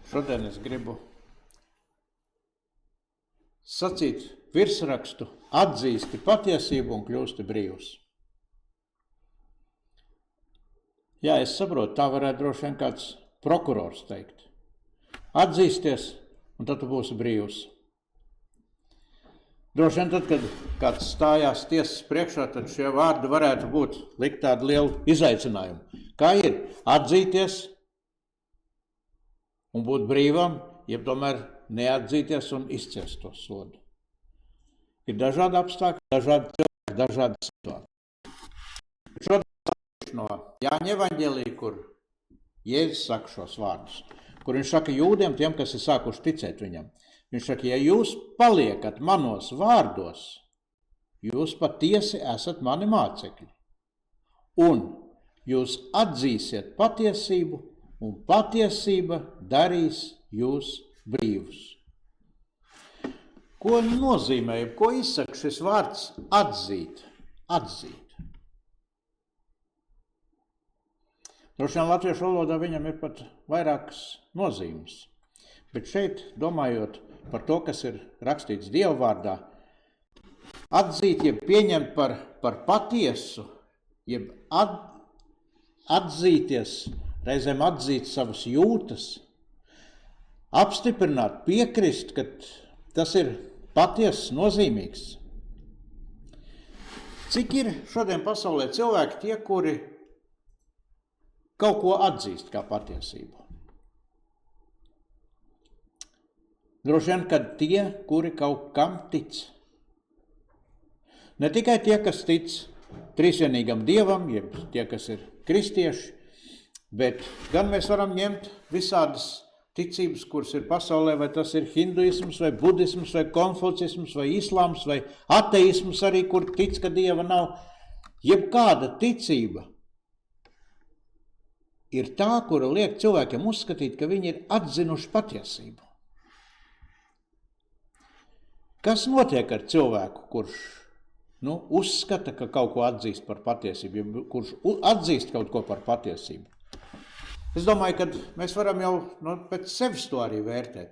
Šodien es gribu sacīt virsrakstu atzīsti patiesību un kļūsti brīvs. Jā, es saprotu, tā varētu droši vien kāds prokurors teikt. Atzīsties, un tad tu būsi brīvs. Droši vien tad, kad kāds stājās tiesas priekšā, tad šie vārdi varētu būt likt tādu lielu izaicinājumu. Kā ir atzīties un būt brīvam, jeb tomēr neatzīties un izciest to sodu. Ir dažādi apstākļi, dažādi cilvēki, dažādi situācijas. Šodien no Jāņa evaņģēlija, kur Jēzus saka šos vārdus, kur viņš saka jūdiem, tiem, kas ir sākuši ticēt viņam. Viņš saka, ja jūs paliekat manos vārdos, jūs patiesi esat mani mācekļi. Un jūs atzīsiet patiesību, un patiesība darīs jūs brīvus. Ko nozīmē, ko izsaka šis vārds atzīt? Atzīt. Droši vien latviešu valodā viņam ir pat vairākas nozīmes. Bet šeit, domājot par to, kas ir rakstīts Dieva vārdā, atzīt, jeb pieņemt par patiesu, jeb atzīties, reizēm atzīt savas jūtas, apstiprināt, piekrist, ka tas ir patiesas, nozīmīgs. Cik ir šodien pasaulē cilvēki tie, kuri kaut ko atzīst kā patiesību? Droši vien, kad tie, kuri kaut kam tic. Ne tikai tie, kas tic trīsvienīgam Dievam, jeb tie, kas ir kristieši, bet gan mēs varam ņemt visādas ticības, kuras ir pasaulē, vai tas ir hinduisms, vai budisms, vai konfucisms, vai islāms, vai ateisms arī, kur tic, ka Dieva nav. Jebkāda ticība ir tā, kura liek cilvēkiem uzskatīt, ka viņi ir atzinuši patiesību. Kas notiek ar cilvēku, kurš uzskata, ka kaut ko atzīst par patiesību, kurš atzīst kaut ko par patiesību? Es domāju, ka mēs varam jau pēc sevis to arī vērtēt,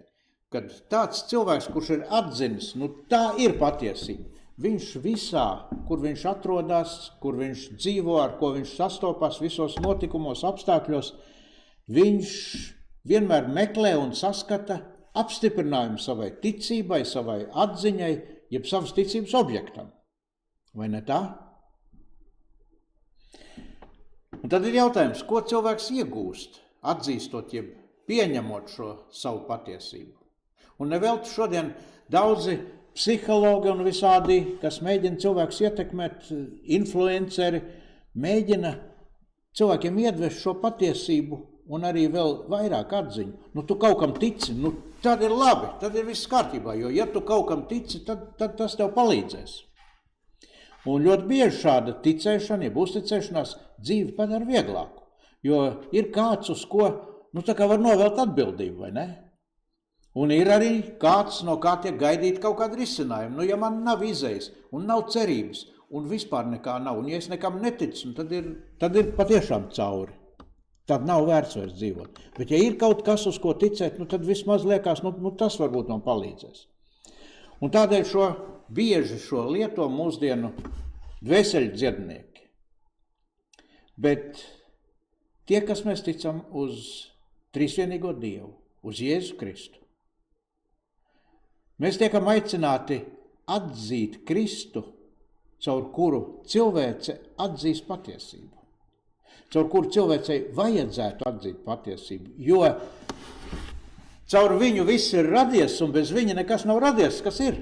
kad tāds cilvēks, kurš ir atzinis, tā ir patiesība. Viņš visā, kur viņš atrodas, kur viņš dzīvo, ar ko viņš sastopās, visos notikumos, apstākļos, viņš vienmēr meklē un saskata apstiprinājumu savai ticībai, savai atziņai, jeb savas ticības objektam. Vai ne tā? Un tad ir jautājums, ko cilvēks iegūst, atzīstot, jeb pieņemot šo savu patiesību. Un nevelti šodien daudzi psihologi un visādi, kas mēģina cilvēkus ietekmēt, influenceri, mēģina cilvēkiem iedvest šo patiesību un arī vēl vairāk atziņu. Tu kaut kam tici, tad ir labi, tad ir viss kārtībā, jo ja tu kaut kam tici, tad tas tev palīdzēs. Un ļoti bieži šāda ticēšana, jeb uzticēšanās dzīvi padara vieglāku, jo ir kāds, uz ko, tā kā var novelt atbildību, vai ne? Un ir arī kāds, no kā tiek gaidīt kaut kādu risinājumu. Ja man nav izejas un nav cerības un vispār nekā nav, un ja es nekam neticu, tad ir patiešām cauri. Tad nav vērts vairs dzīvot. Bet ja ir kaut kas, uz ko ticēt, tad vismaz liekas, tas varbūt man palīdzēs. Un tādēļ bieži šo lieto mūsdienu dvēseļu dziednieki. Bet tie, kas mēs ticam uz trīsvienīgo Dievu, uz Jēzu Kristu, mēs tiekam aicināti atzīt Kristu, caur kuru cilvēce atzīst patiesību. Caur kuru cilvēcei vajadzētu atzīt patiesību, jo caur viņu viss ir radies, un bez viņa nekas nav radies, kas ir.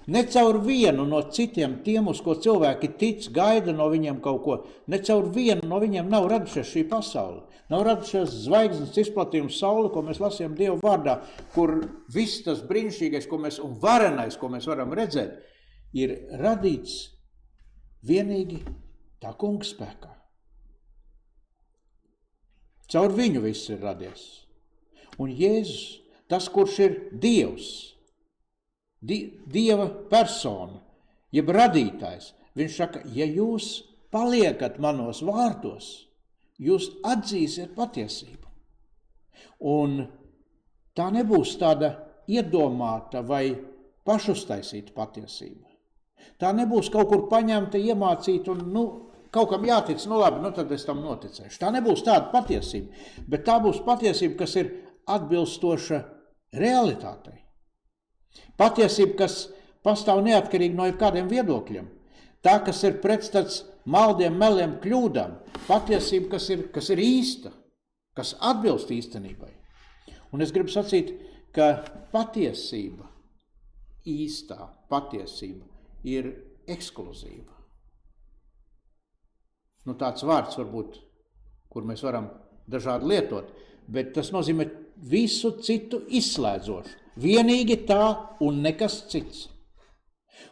Ne caur vienu no citiem tiem, uz ko cilvēki tic, gaida no viņiem kaut ko, ne caur vienu no viņiem nav radušies šī pasaule. Nav radušies zvaigznes izplatījums saule, ko mēs lasījām Dieva vārdā, kur viss tas brīnišķīgais, un varenais, ko mēs varam redzēt, ir radīts vienīgi tā kunga spēkā. Caur viņu viss ir radies. Un Jēzus, tas, kurš ir Dievs, Dieva persona, jeb radītājs, viņš saka, ja jūs paliekat manos vārdos, jūs atzīsiet patiesību. Un tā nebūs tāda iedomāta vai pašuztaisīta patiesība. Tā nebūs kaut kur paņemta, iemācīta un, kaut kam jātic, labi, tad es tam noticēšu. Tā nebūs tāda patiesība, bet tā būs patiesība, kas ir atbilstoša realitātei. Patiesība, kas pastāv neatkarīgi no kādiem viedokļiem. Tā, kas ir pretstats maldiem, meliem, kļūdām. Patiesība, kas ir īsta, kas atbilst īstenībai. Un es gribu sacīt, ka patiesība, īstā patiesība ir ekskluzīva. Tāds vārds varbūt, kur mēs varam dažādi lietot, bet tas nozīmē visu citu izslēdzošu. Vienīgi tā un nekas cits.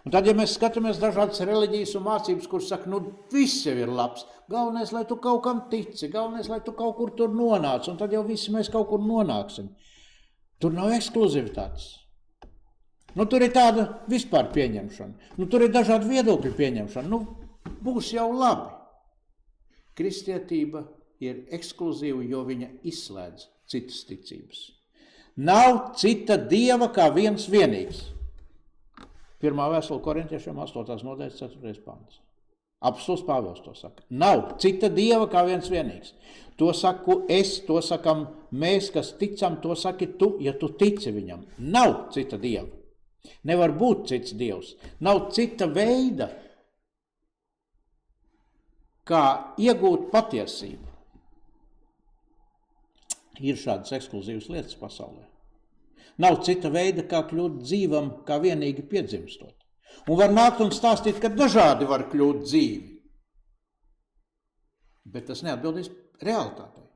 Un tad, ja mēs skatāmies dažādas reliģijas un mācības, kur saka, viss jau ir labs, galvenais, lai tu kaut kam tici, galvenais, lai tu kaut kur tur nonāc, un tad jau visi mēs kaut kur nonāksim. Tur nav ekskluzivitātes. Tur ir tāda vispār pieņemšana. Tur ir dažādi viedokļu pieņemšana. Būs jau labi. Kristietība ir ekskluzīva, jo viņa izslēdz citas ticības. Nav cita dieva kā viens vienīgs. 1. vēstule Korintiešiem 8. nodaļas 4. pants. Apostols Pāvils to saka. Nav cita dieva kā viens vienīgs. To saku es, to sakam mēs, kas ticam, to saki tu, ja tu tici viņam. Nav cita dieva. Nevar būt cits dievs. Nav cita veida, kā iegūt patiesību. Ir šādas ekskluzīvas lietas pasaulē. Nav cita veida, kā kļūt dzīvam, kā vienīgi piedzimstot. Un var nākt un stāstīt, ka dažādi var kļūt dzīvi. Bet tas neatbildīs realitātei.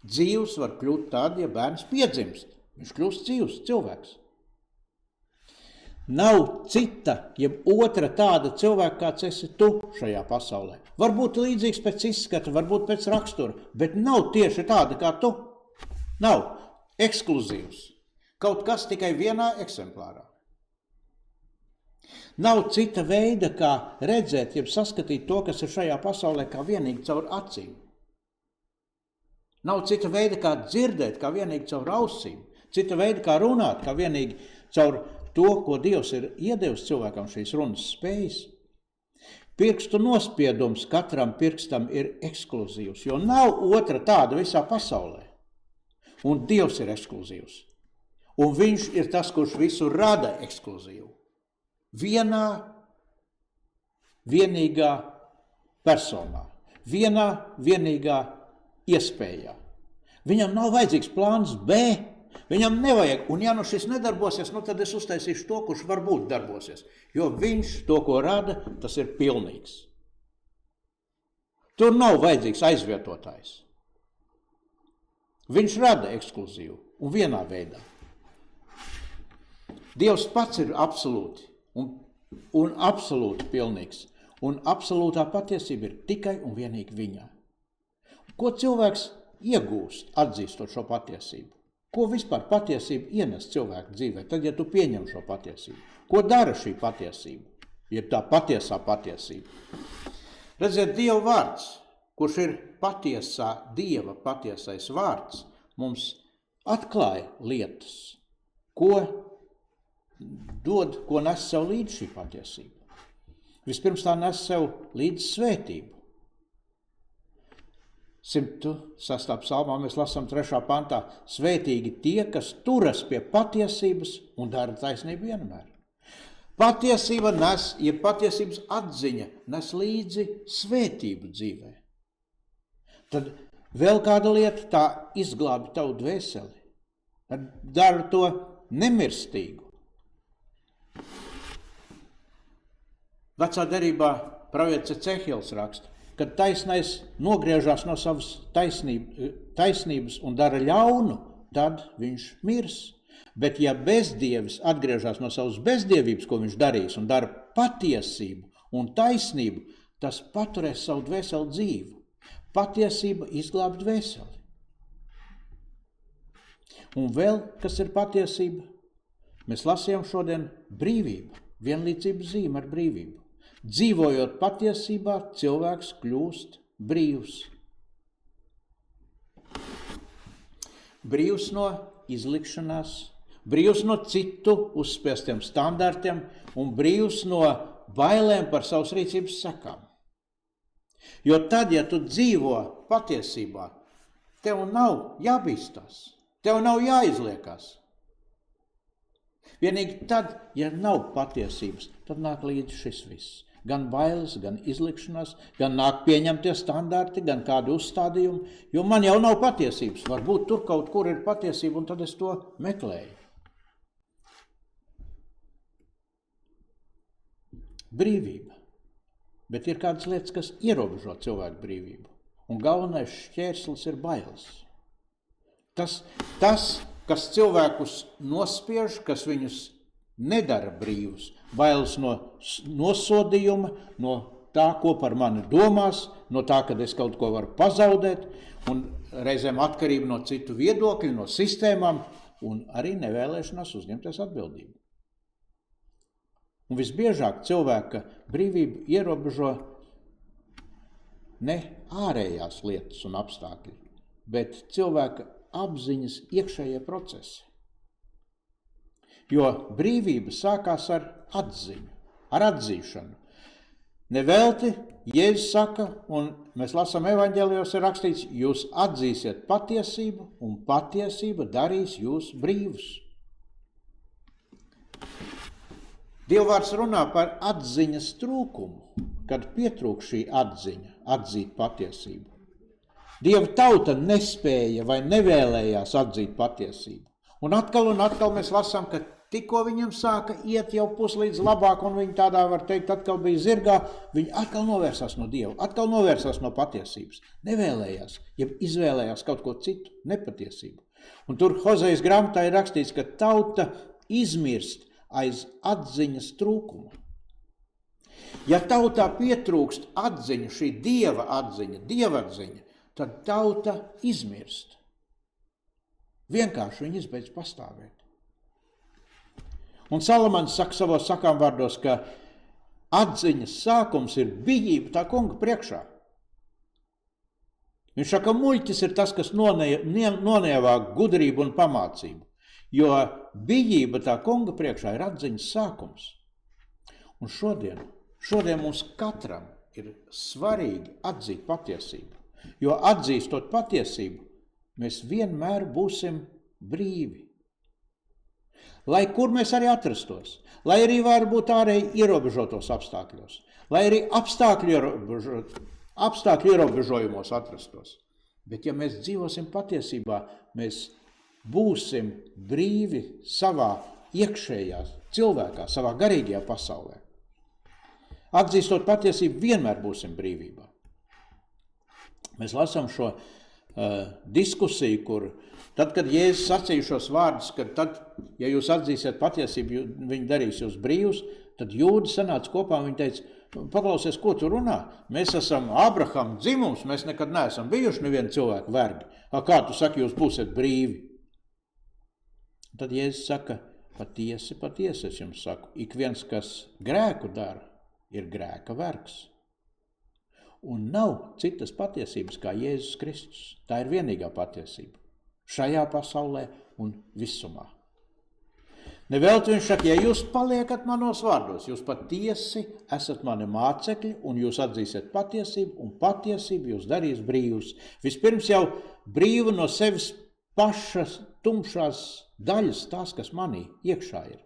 Dzīvs var kļūt tad, ja bērns piedzimst. Viņš kļūst dzīvs, cilvēks. Nav cita, jeb otra tāda cilvēka, kāds esi tu šajā pasaulē. Varbūt līdzīgs pēc izskata, varbūt pēc rakstura, bet nav tieši tāda kā tu. Nav ekskluzīvs. Kaut kas tikai vienā eksemplārā. Nav cita veida, kā redzēt, jeb saskatīt to, kas ir šajā pasaulē, kā vienīgi caur acīm. Nav cita veida, kā dzirdēt, kā vienīgi caur ausīm. Cita veida, kā runāt, kā vienīgi caur to, ko Dievs ir iedevis cilvēkam šīs runas spējas. Pirkstu nospiedums katram pirkstam ir ekskluzīvs, jo nav otra tāda visā pasaulē. Un Dievs ir ekskluzīvs. Un viņš ir tas, kurš visu rada ekskluzīvu. Vienā, vienīgā personā. Vienā, vienīgā iespējā. Viņam nav vajadzīgs plāns B. Viņam nevajag. Un ja šis nedarbosies, tad es uztaisīšu to, kurš varbūt darbosies. Jo viņš to, ko rada, tas ir pilnīgs. Tur nav vajadzīgs aizvietotājs. Viņš rada ekskluzīvu un vienā veidā. Dievs pats ir absolūti un absolūti pilnīgs. Un absolūtā patiesība ir tikai un vienīgi viņā. Ko cilvēks iegūst, atzīstot šo patiesību? Ko vispār patiesība ienes cilvēku dzīvē, tad, ja tu pieņem šo patiesību? Ko dara šī patiesība? Ir tā patiesā patiesība. Redziet, Dieva vārds, kurš ir patiesā Dieva patiesais vārds, mums atklāja lietas, ko dod, ko nes sev līdz šī patiesība. Vispirms tā nes sev līdz svētību. 106. psalmā mēs lasām 3. pantā: svētīgi tie, kas turas pie patiesības un dara taisnību vienmēr. Patiesība nes, ja patiesības atziņa nes līdzi svētību dzīvē. Tad vēl kāda lieta, tā izglābi tavu dvēseli. Tad dara to nemirstīgu. Vecā derībā pravietis Ecehielis raksta, kad taisnais nogriežās no savas taisnības un dara ļaunu, tad viņš mirs. Bet ja bezdievis atgriežas no savas bezdievības, ko viņš darīs, un dara patiesību un taisnību, tas paturēs savu dvēseli dzīvu. Patiesība izglāb dvēseli. Un vēl, kas ir patiesība? Mēs lasījām šodien brīvību, vienlīdzības zīme ar brīvību. Dzīvojot patiesībā, cilvēks kļūst brīvs. Brīvs no izlikšanās, brīvs no citu uzspiestiem standartiem un brīvs no bailēm par savas rīcības sekām. Jo tad, ja tu dzīvo patiesībā, tev nav jābīstās, tev nav jāizliekās. Vienīgi tad, ja nav patiesības, tad nāk līdzi šis viss. Gan bailes, gan izlikšanās, gan nāk pieņemtie standarti, gan kādi uzstādījumi, jo man jau nav patiesības. Varbūt tur kaut kur ir patiesība, un tad es to meklēju. Brīvība. Bet ir kādas lietas, kas ierobežo cilvēku brīvību. Un galvenais šķērslis ir bailes. Tas, kas cilvēkus nospiež, kas viņus nedara brīvus. Bailes no nosodījuma, no tā, ko par mani domās, no tā, kad es kaut ko varu pazaudēt, un reizēm atkarība no citu viedokļu, no sistēmām, un arī nevēlēšanās uzņemties atbildību. Un visbiežāk cilvēka brīvību ierobežo ne ārējās lietas un apstākļi, bet cilvēka apziņas iekšējie procesi. Jo brīvība sākās ar atziņu, ar atzīšanu. Nevelti Jēzus saka, un mēs lasām evaņģēlijos ir rakstīts, jūs atzīsiet patiesību, un patiesība darīs jūs brīvus. Dievvvārds runā par atziņas trūkumu, kad pietrūk šī atziņa, atzīt patiesību. Dieva tauta nespēja vai nevēlējās atzīt patiesību. Un atkal mēs lasām, ka tikko viņam sāka iet jau puslīdz labāk, un viņi tādā, var teikt, atkal bija zirgā, viņi atkal novērsās no Dieva, atkal novērsās no patiesības. Nevēlējās, ja izvēlējās kaut ko citu, nepatiesību. Un tur Hozejas grāmatā ir rakstīts, ka tauta izmirst aiz atziņas trūkuma. Ja tautā pietrūkst atziņa, šī Dieva atziņa, Dievatziņa, tad tauta izmirst. Vienkārši viņi izbeidz pastāvēt. Un Salamans saka savos sakām vārdos, ka atziņas sākums ir bijība tā kunga priekšā. Viņš saka, muļķis ir tas, kas nonievāk gudrību un pamācību, jo bijība tā kunga priekšā ir atziņas sākums. Un šodien mums katram ir svarīgi atzīt patiesību, jo atzīstot patiesību, mēs vienmēr būsim brīvi. Lai kur mēs arī atrastos, lai arī varbūt ārēji ierobežotos apstākļos, lai arī apstākļu ierobežojumos atrastos. Bet ja mēs dzīvosim patiesībā, mēs būsim brīvi savā iekšējā cilvēkā, savā garīgajā pasaulē. Atzīstot patiesību, vienmēr būsim brīvībā. Mēs lasām šo diskusiju, kur tad, kad Jēzus sacīja šos vārdus, ka tad, ja jūs atzīsiet patiesību, viņi darīs jūs brīvus, tad jūdi sanāca kopā un viņi teica, paklausies, ko tu runā? Mēs esam Abrahama dzimums, mēs nekad neesam bijuši nevienu cilvēku vergi. Kā tu saki, jūs būsiet brīvi? Tad Jēzus saka, patiesi, es jums saku, ik viens, kas grēku dara, ir grēka vergs. Un nav citas patiesības kā Jēzus Kristus. Tā ir vienīgā patiesība. Šajā pasaulē un visumā. Nevelti viņš saka, ja jūs paliekat manos vārdos, jūs patiesi esat mani mācekļi, un jūs atzīsiet patiesību, un patiesību jūs darīs brīvus. Vispirms jau brīvu no sevis pašas tumšās daļas, tās, kas manī iekšā ir.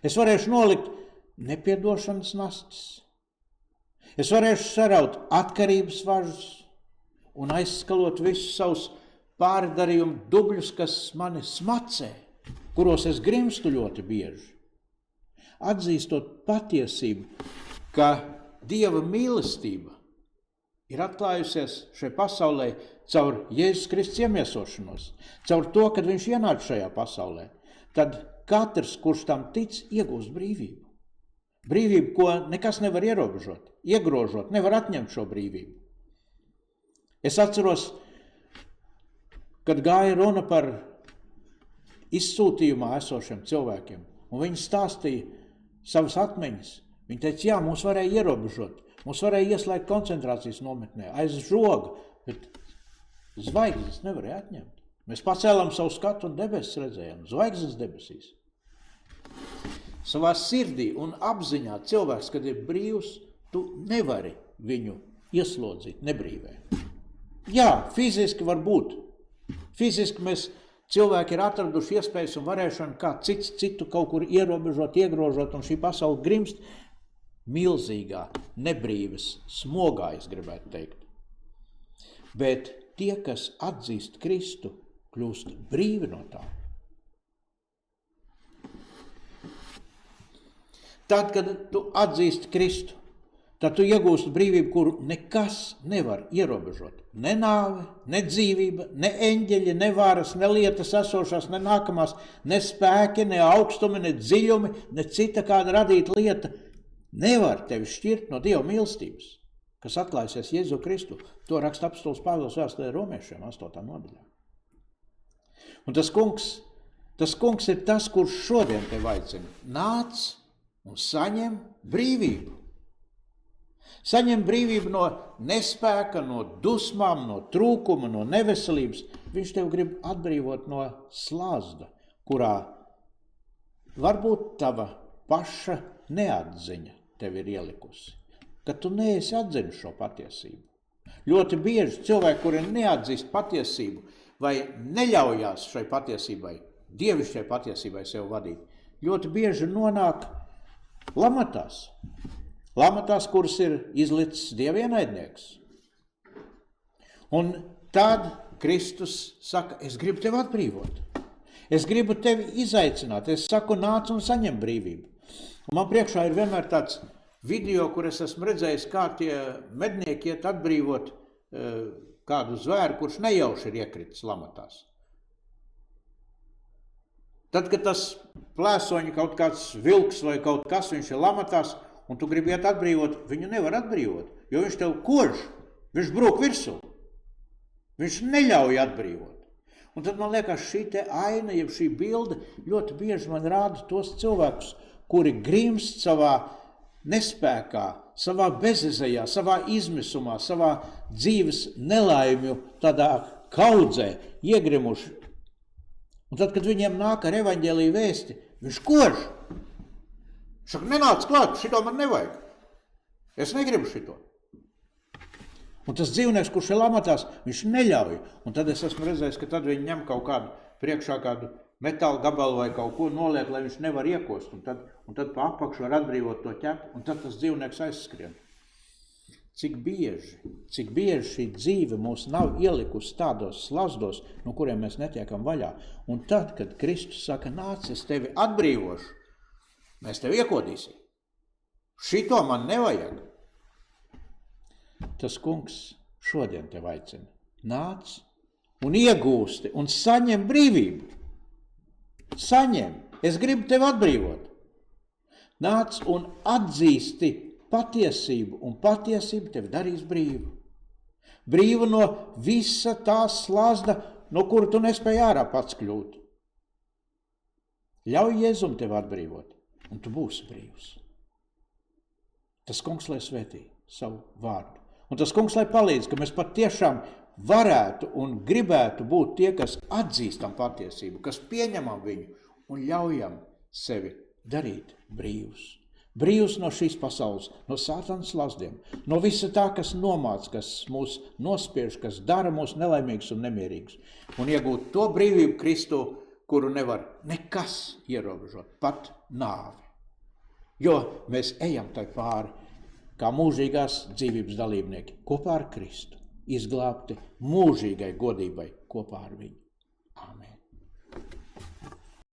Es varēšu nolikt nepiedošanas nastas. Es varēšu saraut atkarības važus un aizskalot visus savus pārdarījumu dubļus, kas mani smacē, kuros es grimstu ļoti bieži. Atzīstot patiesību, ka Dieva mīlestība ir atklājusies šai pasaulē caur Jēzus Kristus iemiesošanos, caur to, kad viņš ienāca šajā pasaulē, tad katrs, kurš tam tic, iegūst brīvību. Brīvību, ko nekas nevar ierobežot, iegrožot, nevar atņemt šo brīvību. Es atceros, kad gāja runa par izsūtījumā esošiem cilvēkiem, un viņi stāstīja savas atmiņas. Viņi teica, jā, mūs varēja ierobežot, mūs varēja ieslēgt koncentrācijas nometnē, aiz žoga, bet zvaigznes nevarēja atņemt. Mēs pacēlām savu skatu un debesis redzējām, zvaigznes debesīs. Savā sirdī un apziņā cilvēks, kad ir brīvs, tu nevari viņu ieslodzīt nebrīvē. Jā, fiziski var būt. Fiziski cilvēki ir atraduši iespējas un varēšanu, kā citu kaut kur ierobežot, iegrožot, un šī pasaule grimst milzīgā, nebrīvas smogā, es gribētu teikt. Bet tie, kas atzīst Kristu, kļūst brīvi no tā. Tad, kad tu atzīsti Kristu, tad tu iegūsti brīvību, kuru nekas nevar ierobežot. Ne nāve, ne dzīvība, ne eņģeļi, ne varas, ne lietas esošās, ne nākamās, ne spēki, ne augstumi, ne dziļumi, ne cita kāda radīta lieta nevar tevi šķirt no Dieva mīlestības, kas atklājusies Jēzu Kristu. To raksta apostols Pāvils vēstulē Romiešiem 8. nodaļā. Un tas kungs ir tas, kurš šodien tevi aicina. Nāc un saņem brīvību. Saņem brīvību no nespēka, no dusmām, no trūkuma, no neveselības. Viņš tev grib atbrīvot no slazda, kurā varbūt tava paša neatziņa tev ir ielikusi. Kad tu neesi atzinis šo patiesību. Ļoti bieži cilvēki, kuri neatzīst patiesību vai neļaujās šai patiesībai, dievišķai patiesībai sev vadīt, ļoti bieži nonāk lamatās. Lamatās, kuras ir izlicis Dieva ienaidnieks. Un tad Kristus saka, es gribu tevi atbrīvot. Es gribu tevi izaicināt. Es saku, nāc un saņem brīvību. Un man priekšā ir vienmēr tāds video, kur es esmu redzējis, kā tie mednieki iet atbrīvot kādu zvēru, kurš nejauši ir iekritis lamatās. Tad, kad tas plēsoņi kaut kāds vilks vai kaut kas, viņš ir lamatās, un tu gribi iet atbrīvot, viņu nevar atbrīvot, jo viņš tev kož, viņš brūk virsū. Viņš neļauj atbrīvot. Un tad man liekas, šī te aina, jeb šī bilde ļoti bieži man rāda tos cilvēkus, kuri grimst savā nespēkā, savā bezizejā, savā izmisumā, savā dzīves nelaimju tādā kaudzē iegrimuši. Un tad, kad viņiem nāk ar evaņģēliju vēsti, viņš kož. Saka, nenāc klāt, šito man nevajag. Es negribu šito. Un tas dzīvnieks, kurš ir lamatās, viņš neļauj. Un tad es esmu redzējis, ka tad viņi ņem kaut kādu priekšā kādu metāla gabalu vai kaut ko noliek, lai viņš nevar iekost. Un tad pa apakšu var atbrīvot to ķepu, un tad tas dzīvnieks aizskrien. Cik bieži šī dzīve mūs nav ielikusi tādos slazdos, no kuriem mēs netiekam vaļā. Un tad, kad Kristus saka, nāc, es tevi atbrīvošu, mēs tevi iekodīsim. Šito man nevajag. Tas kungs šodien tev aicina. Nāc un iegūsti un saņem brīvību. Saņem. Es gribu tevi atbrīvot. Nāc un atzīsti patiesību, un patiesība tevi darīs brīvu. Brīvu no visa tā slazda, no kura tu nespēji ārā pats kļūt. Ļauj Jēzum tevi atbrīvot, un tu būsi brīvs. Tas kungs, lai svētī savu vārdu. Un tas kungs, lai palīdz, ka mēs patiešām varētu un gribētu būt tie, kas atzīstam patiesību, kas pieņemam viņu un ļaujam sevi darīt brīvus. Brīvs no šīs pasaules, no sātana slazdiem, no visa tā, kas nomāc, kas mūs nospiež, kas dara mūs nelaimīgus un nemierīgus. Un iegūt to brīvību Kristu, kuru nevar nekas ierobežot, pat nāvi. Jo mēs ejam tai pāri, kā mūžīgās dzīvības dalībnieki, kopā ar Kristu, izglābti mūžīgai godībai kopā ar viņu.